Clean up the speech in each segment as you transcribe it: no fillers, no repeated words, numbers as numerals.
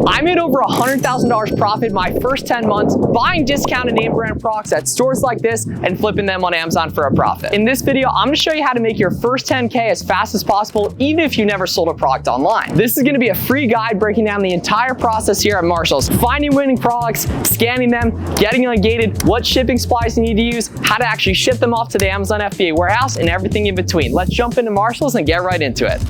I made over $100,000 profit my first 10 months buying discounted name brand products at stores like this and flipping them on Amazon for a profit. In this video, I'm gonna show you how to make your first 10K as fast as possible, even if you never sold a product online. This is gonna be a free guide breaking down the entire process here at Marshall's, finding winning products, scanning them, getting ungated, what shipping supplies you need to use, how to actually ship them off to the Amazon FBA warehouse, and everything in between. Let's jump into Marshall's and get right into it.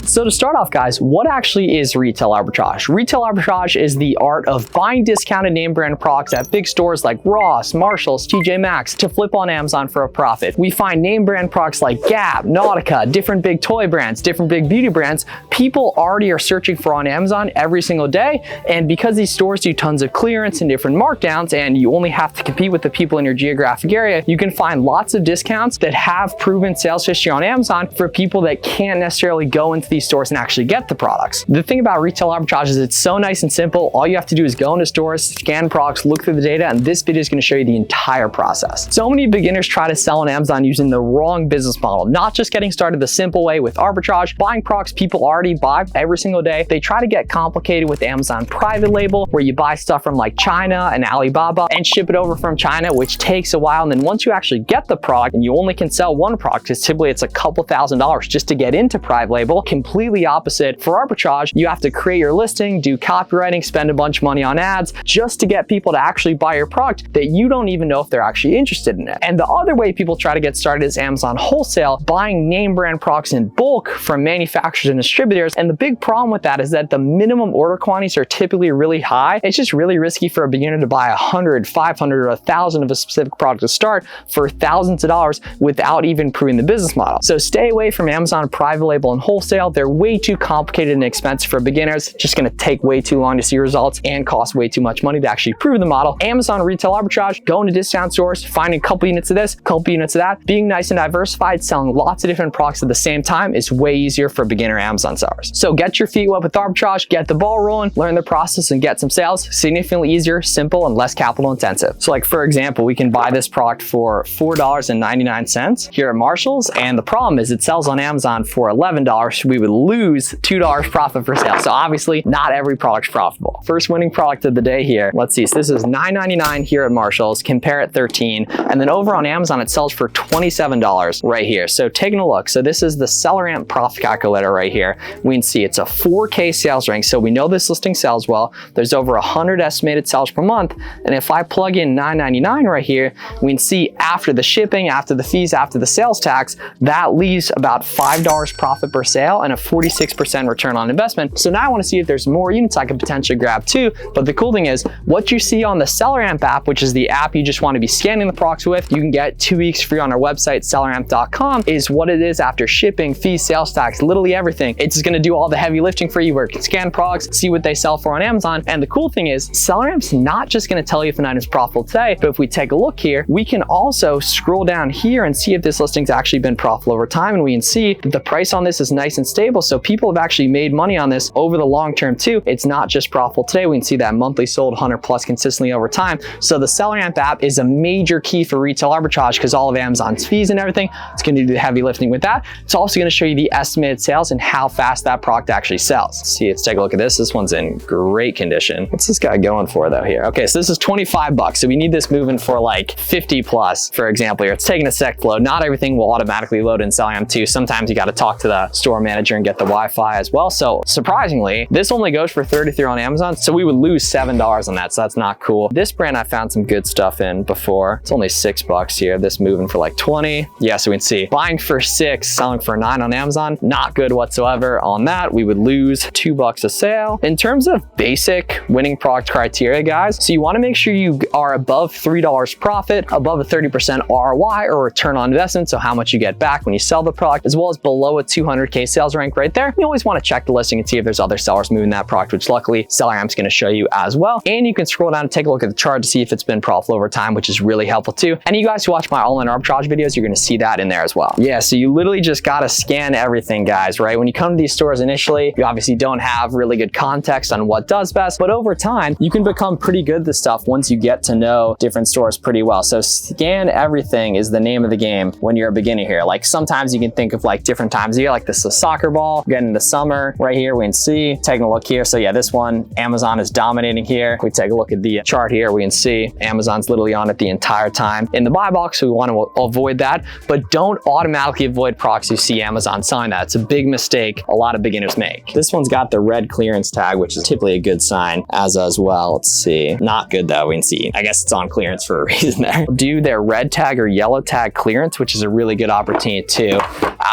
So to start off, guys, what actually is retail arbitrage? Retail arbitrage is the art of buying discounted name brand products at big stores like Ross, Marshalls, TJ Maxx to flip on Amazon for a profit. We find name brand products like Gap, Nautica, different big toy brands, different big beauty brands. People already are searching for on Amazon every single day. And because these stores do tons of clearance and different markdowns, and you only have to compete with the people in your geographic area, you can find lots of discounts that have proven sales history on Amazon for people that can't necessarily go into these stores and actually get the products. The thing about retail arbitrage is it's so nice and simple. All you have to do is go into stores, scan products, look through the data, and this video is going to show you the entire process. So many beginners try to sell on Amazon using the wrong business model, not just getting started the simple way with arbitrage, buying products people already buy every single day. They try to get complicated with Amazon private label, where you buy stuff from like China and Alibaba and ship it over from China, which takes a while. And then once you actually get the product, and you only can sell one product, because typically it's a couple $1,000s just to get into private label. Completely opposite for arbitrage. You have to create your listing, do copywriting, spend a bunch of money on ads just to get people to actually buy your product that you don't even know if they're actually interested in it. And the other way people try to get started is Amazon wholesale, buying name brand products in bulk from manufacturers and distributors. And the big problem with that is that the minimum order quantities are typically really high. It's just really risky for a beginner to buy 100, 500, or 1,000 of a specific product to start for thousands of dollars without even proving the business model. So stay away from Amazon private label and wholesale. They're way too complicated and expensive for beginners. Just going to take way too long to see results and cost way too much money to actually prove the model. Amazon retail arbitrage, going to discount stores, finding a couple units of this, a couple units of that, being nice and diversified, selling lots of different products at the same time is way easier for beginner Amazon sellers. So get your feet wet with arbitrage, get the ball rolling, learn the process, and get some sales. Significantly easier, simple, and less capital intensive. So like for example, we can buy this product for $4.99 here at Marshall's, and the problem is it sells on Amazon for $11. We would lose $2 profit per sale. So obviously not every product's profitable. First winning product of the day here. Let's see. So this is $9.99 here at Marshall's, compare at $13. And then over on Amazon, it sells for $27 right here. So taking a look. So this is the SellerAmp profit calculator right here. We can see it's a 4K sales rank. So we know this listing sells well. There's over 100 estimated sales per month. And if I plug in $9.99 right here, we can see after the shipping, after the fees, after the sales tax, that leaves about $5 profit per sale and a 46% return on investment. So now I want to see if there's more units I could potentially grab too. But the cool thing is what you see on the SellerAmp app, which is the app you just want to be scanning the products with, you can get 2 weeks free on our website, selleramp.com, is what it is after shipping, fees, sales tax, literally everything. It's just going to do all the heavy lifting for you where it can scan products, see what they sell for on Amazon. And the cool thing is SellerAmp's not just going to tell you if an item's profitable today, but if we take a look here, we can also scroll down here and see if this listing's actually been profitable over time. And we can see that the price on this is nice and stable. So people have actually made money on this over the long term too. It's not just profitable today. We can see that monthly sold 100 plus consistently over time. So the SellerAmp app is a major key for retail arbitrage because all of Amazon's fees and everything, it's going to do the heavy lifting with that. It's also going to show you the estimated sales and how fast that product actually sells. Let's take a look at this. This one's in great condition. What's this guy going for though here? Okay, so this is 25 bucks. So we need this moving for like 50 plus, for example, here. It's taking a sec to load. Not everything will automatically load in SellerAmp too. Sometimes you got to talk to the store manager and get the Wi-Fi as well. So surprisingly, this only goes for 33 on Amazon. So we would lose $7 on that. So that's not cool. This brand I found some good stuff in before. It's only $6 here. This moving for like 20. Yeah, so we can see buying for 6, selling for 9 on Amazon. Not good whatsoever on that. We would lose $2 a sale. In terms of basic winning product criteria, guys, so you want to make sure you are above $3 profit, above a 30% ROI or return on investment. So how much you get back when you sell the product, as well as below a 200K sales rank right there. You always want to check the listing and see if there's other sellers moving that product, which luckily SellerAmp SellerAmp's going to show you as well. And you can scroll down and take a look at the chart to see if it's been profitable over time, which is really helpful too. And you guys who watch my online arbitrage videos, you're going to see that in there as well. Yeah, so you literally just got to scan everything, guys, right? When you come to these stores initially, you obviously don't have really good context on what does best, but over time, you can become pretty good at this stuff once you get to know different stores pretty well. So scan everything is the name of the game when you're a beginner here. Like sometimes you can think of like different times of year, like this is a soccer ball, getting into summer right here, we can see, taking a look here. So yeah, this one, Amazon is dominating here. We take a look at the chart here, we can see Amazon's literally on it the entire time. In the buy box, so we want to avoid that, but don't automatically avoid products you see Amazon selling that. It's a big mistake a lot of beginners make. This one's got the red clearance tag, which is typically a good sign as well. Let's see. Not good though, we can see. I guess it's on clearance for a reason there. Do their red tag or yellow tag clearance, which is a really good opportunity too,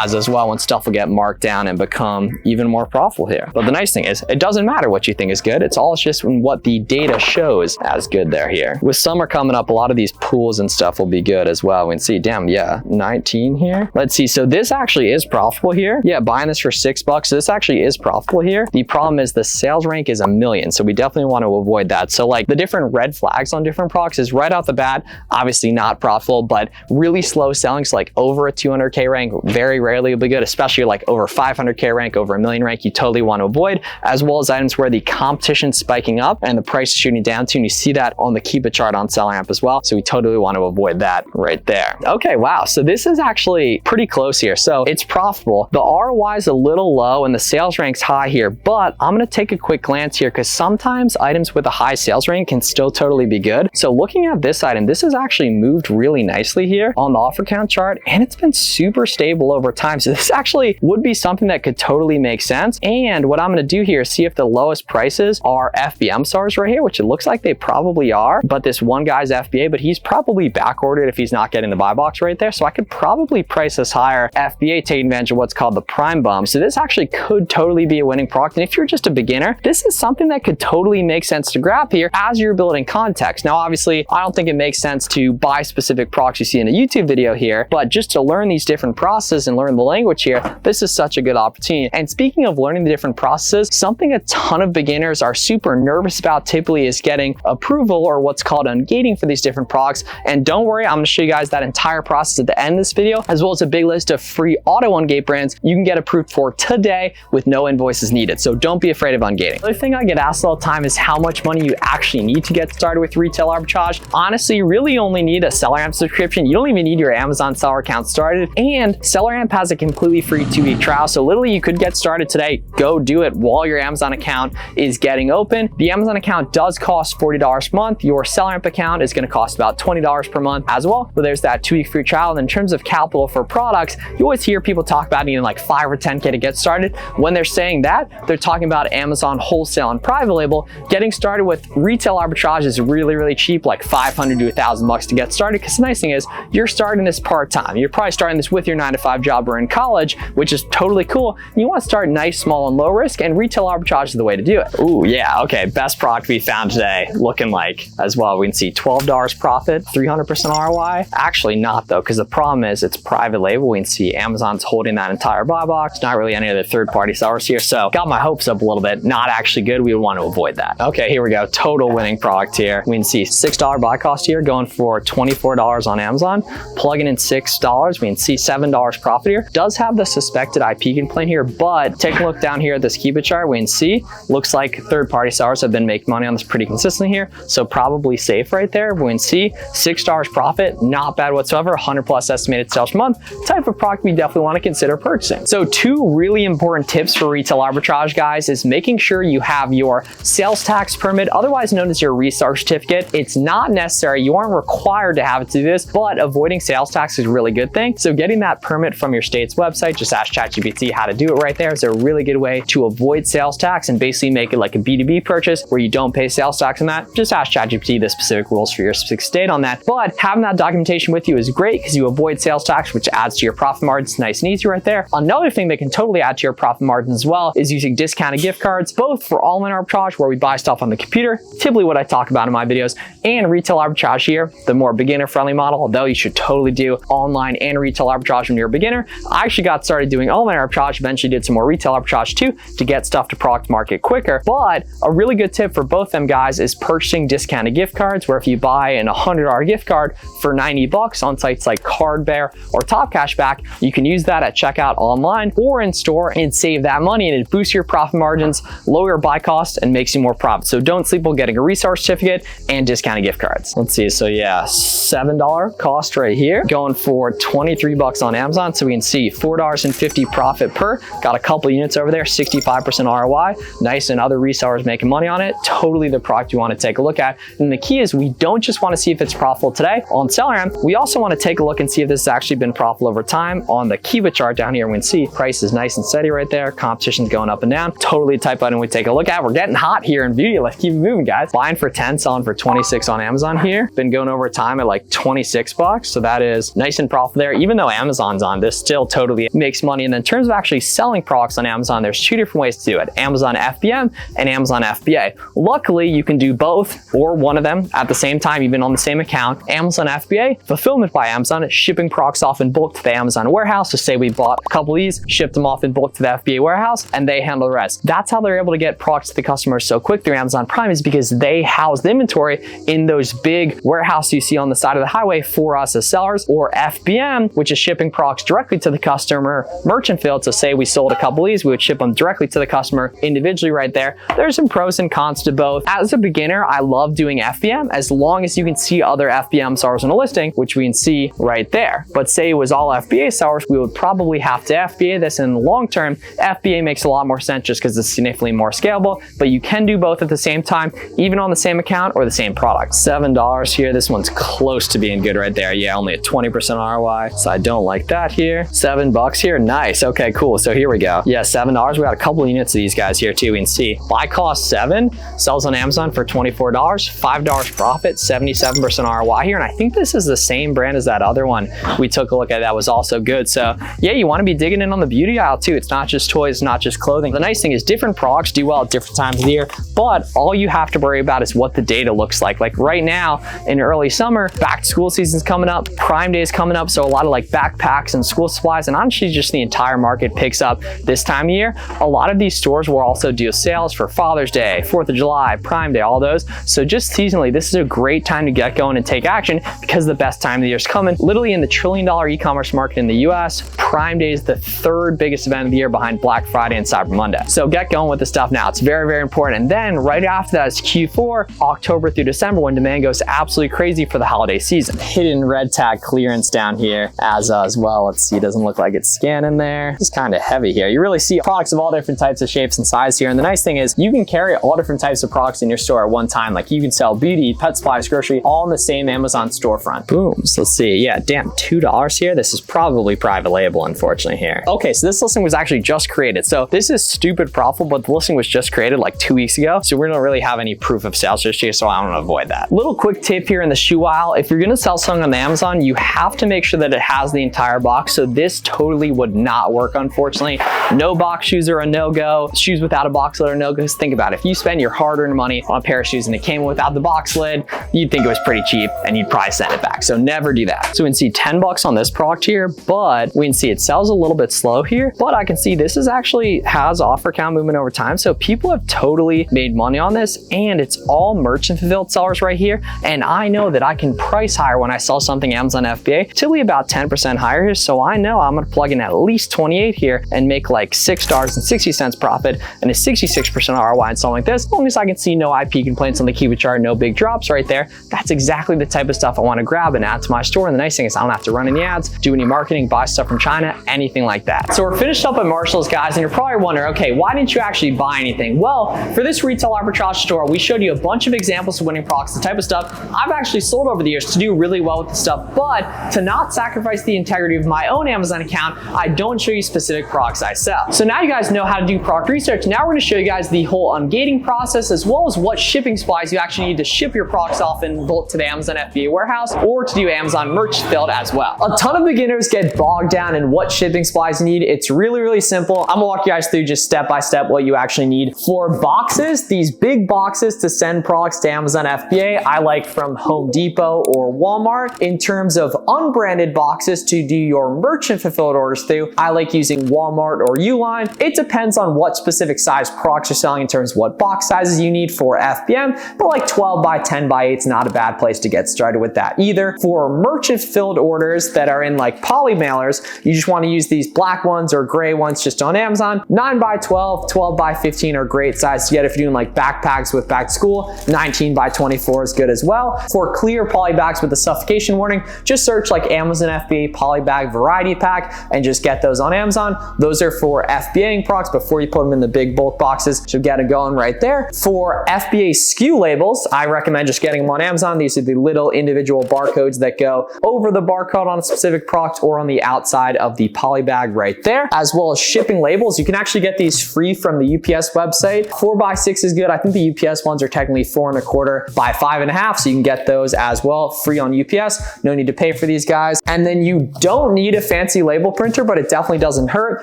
as well when stuff will get marked down and become even more profitable here. But the nice thing is, it doesn't matter what you think is good. It's all just what the data shows as good there here. With summer coming up, a lot of these pools and stuff will be good as well. We can see, damn, yeah, 19 here. Let's see. So this actually is profitable here. Yeah, buying this for $6. So this actually is profitable here. The problem is the sales rank is 1 million. So we definitely want to avoid that. So like the different red flags on different products is right off the bat, obviously not profitable, but really slow selling. So like over a 200K rank, very rarely will be good, especially like over 500K rank, over 1 million rank, you totally want to avoid, as well as items where the competition's spiking up and the price is shooting down too. And you see that on the Keep It chart on SellerAmp as well. So we totally want to avoid that right there. Okay, wow. So this is actually pretty close here. So it's profitable. The ROI is a little low and the sales rank's high here, but I'm going to take a quick glance here because sometimes items with a high sales rank can still totally be good. So looking at this item, this has actually moved really nicely here on the offer count chart and it's been super stable over time. So this actually would be something that could totally make sense. And what I'm going to do here is see if the lowest prices are FBM stars right here, which it looks like they probably are, but this one guy's FBA, but he's probably back ordered if he's not getting the buy box right there. So I could probably price this higher FBA, taking advantage of what's called the prime bump. So this actually could totally be a winning product. And if you're just a beginner, this is something that could totally make sense to grab here as you're building context. Now, obviously, I don't think it makes sense to buy specific products you see in a YouTube video here, but just to learn these different processes and learn the language here, this is such a good opportunity. And speaking of learning the different processes, something a ton of beginners are super nervous about typically is getting approval or what's called ungating for these different products. And don't worry, I'm going to show you guys that entire process at the end of this video, as well as a big list of free auto ungate brands you can get approved for today with no invoices needed. So don't be afraid of ungating. Another thing I get asked all the time is how much money you actually need to get started with retail arbitrage. Honestly, you really only need a SellerAmp subscription. You don't even need your Amazon seller account started. And SellerAmp has a completely free 2-week trial. So literally you could get started today. Go do it while your Amazon account is getting open. The Amazon account does cost $40 per month. Your SellerAmp account is going to cost about $20 per month as well. But there's that 2-week free trial. And in terms of capital for products, you always hear people talk about needing like 5 or 10K to get started. When they're saying that, they're talking about Amazon wholesale and private label. Getting started with retail arbitrage is really, really cheap, like $500 to $1,000 to get started. Because the nice thing is you're starting this part-time. You're probably starting this with your 9-to-5 job or in college, which is totally cool. You want to start nice, small, and low risk, and retail arbitrage is the way to do it. Ooh, yeah, okay. Best product we found today, looking like as well. We can see $12 profit, 300% ROI. Actually not though, because the problem is it's private label. We can see Amazon's holding that entire buy box. Not really any other third-party sellers here. So got my hopes up a little bit. Not actually good. We would want to avoid that. Okay, here we go. Total winning product here. We can see $6 buy cost here going for $24 on Amazon. Plugging in $6, we can see $7 profit here. Does have the suspected IP complaint here, but take a look down here at this Keep It chart. We can see looks like third-party sellers have been making money on this pretty consistently here. So probably safe right there. We can see $6 profit, not bad whatsoever. 100 plus estimated sales per month. Type of product we definitely want to consider purchasing. So 2 really important tips for retail arbitrage, guys, is making sure you have your sales tax permit, otherwise known as your reseller certificate. It's not necessary. You aren't required to have it to do this, but avoiding sales tax is a really good thing. So getting that permit from your state's website, just ask ChatGPT how to do it right there. Is a really good way to avoid sales tax and basically make it like a B2B purchase where you don't pay sales tax on that. Just ask ChatGPT the specific rules for your specific state on that. But having that documentation with you is great because you avoid sales tax, which adds to your profit margins nice and easy right there. Another thing that can totally add to your profit margins as well is using discounted gift cards, both for online arbitrage where we buy stuff on the computer, typically what I talk about in my videos, and retail arbitrage here, the more beginner-friendly model, although you should totally do online and retail arbitrage when you're a beginner. I actually got started doing online arbitrage, eventually did some more retail arbitrage too to get stuff to product market quicker. But But a really good tip for both them guys is purchasing discounted gift cards, where if you buy an $100 gift card for 90 bucks on sites like Card Bear or Top Cashback, you can use that at checkout online or in store and save that money, and it boosts your profit margins, lower your buy cost, and makes you more profit. So don't sleep on getting a resource certificate and discounted gift cards. Let's see, so yeah, $7 cost right here, going for 23 bucks on Amazon. So we can see $4.50 profit per, got a couple units over there, 65% ROI, nice, and other resellers making money on it. Totally the product you want to take a look at. And the key is we don't just want to see if it's profitable today on SellerAmp, we also want to take a look and see if this has actually been profitable over time. On the Kiva chart down here, we can see price is nice and steady right there, competition's going up and down. Totally the type item we take a look at. We're getting hot here in beauty. Let's keep it moving, guys. Buying for 10, selling for 26 on Amazon here. Been going over time at like 26 bucks. So that is nice and profitable there. Even though Amazon's on, this still totally makes money. And then in terms of actually selling products on Amazon, there's two different ways to do it: Amazon FBM and Amazon FBA. Luckily, you can do both or one of them at the same time, even on the same account. Amazon FBA, fulfillment by Amazon, shipping products off in bulk to the Amazon warehouse. So say we bought a couple of these, shipped them off in bulk to the FBA warehouse, and they handle the rest. That's how they're able to get products to the customers so quick through Amazon Prime, is because they house the inventory in those big warehouses you see on the side of the highway for us as sellers. Or FBM, which is shipping products directly to the customer merchant field. So say we sold a couple of these, we would ship them directly to the customer individually right there. There's some pros and cons to both. As a beginner, I love doing FBM as long as you can see other FBM sellers in a listing, which we can see right there. But say it was all FBA sellers, we would probably have to FBA this. In the long term, FBA makes a lot more sense just because it's significantly more scalable, but you can do both at the same time, even on the same account or the same product. $7 here. This one's close to being good right there. Yeah, only a 20% ROI, so I don't like that here. $7 here. Nice. Okay, cool. So here we go. Yeah, $7. We got a couple units of these guys here too. We can see buy cost $7, sells on Amazon for $24, $5 profit, 77% ROI here. And I think this is the same brand as that other one we took a look at that was also good. So yeah, you want to be digging in on the beauty aisle too. It's not just toys, not just clothing. The nice thing is different products do well at different times of the year, but all you have to worry about is what the data looks like. Like right now in early summer, back to school season's coming up, Prime Day is coming up. So a lot of like backpacks and school supplies, and honestly just the entire market picks up this time of year. A lot of these stores will also do sales for Father's Day, 4th of July, Prime Day, all those. So just seasonally, this is a great time to get going and take action, because the best time of the year is coming. Literally in the $1 trillion e-commerce market in the US, Prime Day is the third biggest event of the year behind Black Friday and Cyber Monday. So get going with the stuff now. It's very, very important. And then right after that is Q4, October through December, when demand goes absolutely crazy for the holiday season. Hidden red tag clearance down here as well. Let's see, it doesn't look like it's scanning there. It's kind of heavy here. You really see products of all different types of shapes and size here. And the nice thing is you can carry all different types of products in your store at one time. Like you can sell beauty, pet supplies, grocery, all in the same Amazon storefront. Boom. So let's see. Yeah, damn, $2 here. This is probably private label, unfortunately here. Okay, so this listing was actually just created. So this is stupid profitable, but the listing was just created like 2 weeks ago. So we don't really have any proof of sales history, so I want to avoid that. Little quick tip here in the shoe aisle. If you're going to sell something on Amazon, you have to make sure that it has the entire box. So this totally would not work, unfortunately. No box shoes are a no-go. Shoes without a box lid are no-go. Think about it. If you spend your hard-earned money on a pair of shoes and it came without the box lid, you'd think it was pretty cheap and you'd probably send it back. So never do that. So we can see 10 bucks on this product here, but we can see it sells a little bit slow here, but I can see this is actually has offer count movement over time. So people have totally made money on this, and it's all merchant fulfilled sellers right here. And I know that I can price higher when I sell something Amazon FBA, typically about 10% higher here. So I know I'm going to plug in at least 28 here and make like $6.60 profit and a 66% ROI and something like this. As long as I can see no IP complaints on the Kiva chart, no big drops right there, that's exactly the type of stuff I want to grab and add to my store. And the nice thing is I don't have to run any ads, do any marketing, buy stuff from China, anything like that. So we're finished up at Marshall's, guys, and you're probably wondering, okay, why didn't you actually buy anything? Well, for this retail arbitrage store, we showed you a bunch of examples of winning products, the type of stuff I've actually sold over the years to do really well with the stuff, but to not sacrifice the integrity of my own Amazon account, I don't show you specific products I sell. So now you guys know how to do product research. Now we're going to show you guys the whole ungating process, as well as what shipping supplies you actually need to ship your products off in bulk to the Amazon FBA warehouse or to do Amazon merch filled as well. A ton of beginners get bogged down in what shipping supplies you need. It's really, really simple. I'm gonna walk you guys through just step by step what you actually need. For boxes, these big boxes to send products to Amazon FBA, I like from Home Depot or Walmart. In terms of unbranded boxes to do your merchant fulfilled orders through, I like using Walmart or Uline. It depends on what specific size products you're selling telling in terms of what box sizes you need for FBM, but like 12 by 10 by 8 is not a bad place to get started with that either. For merchant filled orders that are in like poly mailers, you just want to use these black ones or gray ones just on Amazon. 9 by 12, 12 by 15 are great size to get if you're doing like backpacks with back to school. 19 by 24 is good as well. For clear poly bags with a suffocation warning, just search like Amazon FBA poly bag variety pack and just get those on Amazon. Those are for FBAing products before you put them in the big bulk boxes. So get it going right there. For FBA SKU labels, I recommend just getting them on Amazon. These are the little individual barcodes that go over the barcode on a specific product or on the outside of the poly bag right there, as well as shipping labels. You can actually get these free from the UPS website. 4 by 6 is good. I think the UPS ones are technically 4¼ by 5½, so you can get those as well free on UPS. No need to pay for these guys. And then you don't need a fancy label printer, but it definitely doesn't hurt.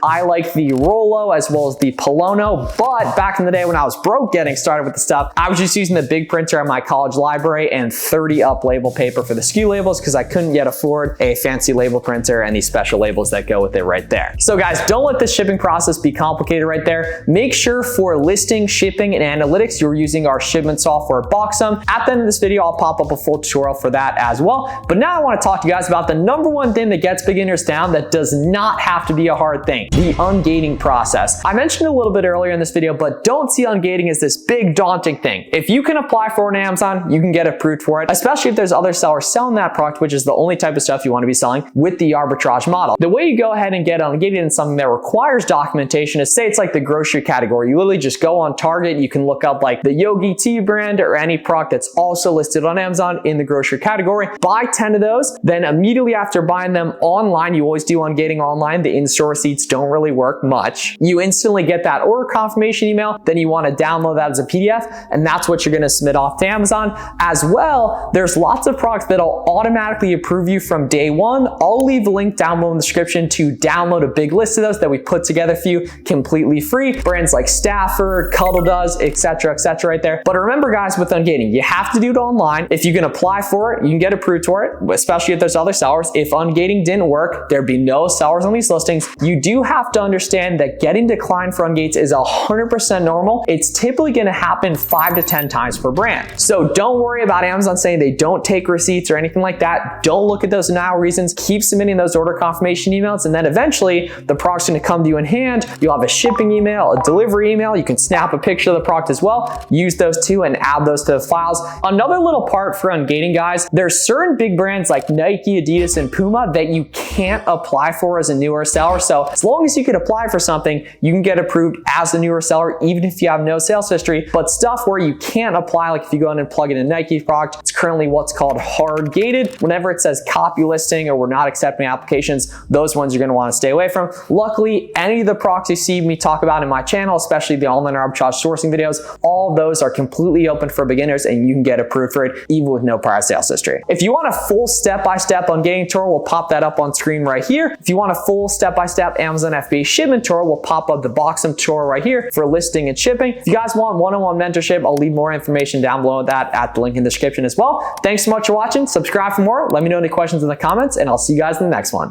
I like the Rollo as well as the Polono, but back in the day when I was broke getting started with the stuff, I was just using the big printer at my college library and 30 up label paper for the SKU labels because I couldn't yet afford a fancy label printer and these special labels that go with it right there. So guys, don't let the shipping process be complicated right there. Make sure for listing, shipping, and analytics, you're using our shipment software Boxum. At the end of this video, I'll pop up a full tutorial for that as well. But now I want to talk to you guys about the #1 thing that gets beginners down that does not have to be a hard thing, the ungating process. I mentioned a little bit earlier in this video, but don't see ungating as this big daunting thing. If you can apply for it on Amazon, you can get approved for it, especially if there's other sellers selling that product, which is the only type of stuff you want to be selling with the arbitrage model. The way you go ahead and get ungated in something that requires documentation is, say it's like the grocery category. You literally just go on Target, you can look up like the Yogi Tea brand or any product that's also listed on Amazon in the grocery category. Buy 10 of those, then immediately after buying them online, you always do ungating online. The in-store receipts don't really work much. You instantly get that order confirmation email, then you want to download that as a PDF, and that's what you're going to submit off to Amazon. As well, there's lots of products that'll automatically approve you from day one. I'll leave a link down below in the description to download a big list of those that we put together for you completely free. Brands like Stafford, Cuddle Does, etc., right there. But remember guys, with ungating, you have to do it online. If you can apply for it, you can get approved for it, especially if there's other sellers. If ungating didn't work, there'd be no sellers on these listings. You do have to understand that getting declined for ungates is 100% normal. It's typically going to happen 5 to 10 times per brand. So don't worry about Amazon saying they don't take receipts or anything like that. Don't look at those denial reasons. Keep submitting those order confirmation emails, and then eventually the product's going to come to you in hand. You'll have a shipping email, a delivery email. You can snap a picture of the product as well. Use those two and add those to the files. Another little part for ungating guys, there's certain big brands like Nike, Adidas, and Puma that you can't apply for as a newer seller. So as long as you can apply for something, you can get approved as a newer seller, even if you have no sales history. But stuff where you can't apply, like if you go in and plug in a Nike product, it's currently what's called hard gated. Whenever it says copy listing or we're not accepting applications, those ones you're going to want to stay away from. Luckily, any of the products you see me talk about in my channel, especially the online arbitrage sourcing videos, all of those are completely open for beginners and you can get approved for it even with no prior sales history. If you want a full step-by-step ungating tutorial, we'll pop that up on screen right here. If you want a full step-by-step Amazon FBA shipment tutorial, we'll pop up the Boxum tutorial right here for listing and shipping. If you guys want one-on-one mentorship, I'll leave more information down below that at the link in the description as well. Thanks so much for watching. Subscribe for more. Let me know any questions in the comments, and I'll see you guys in the next one.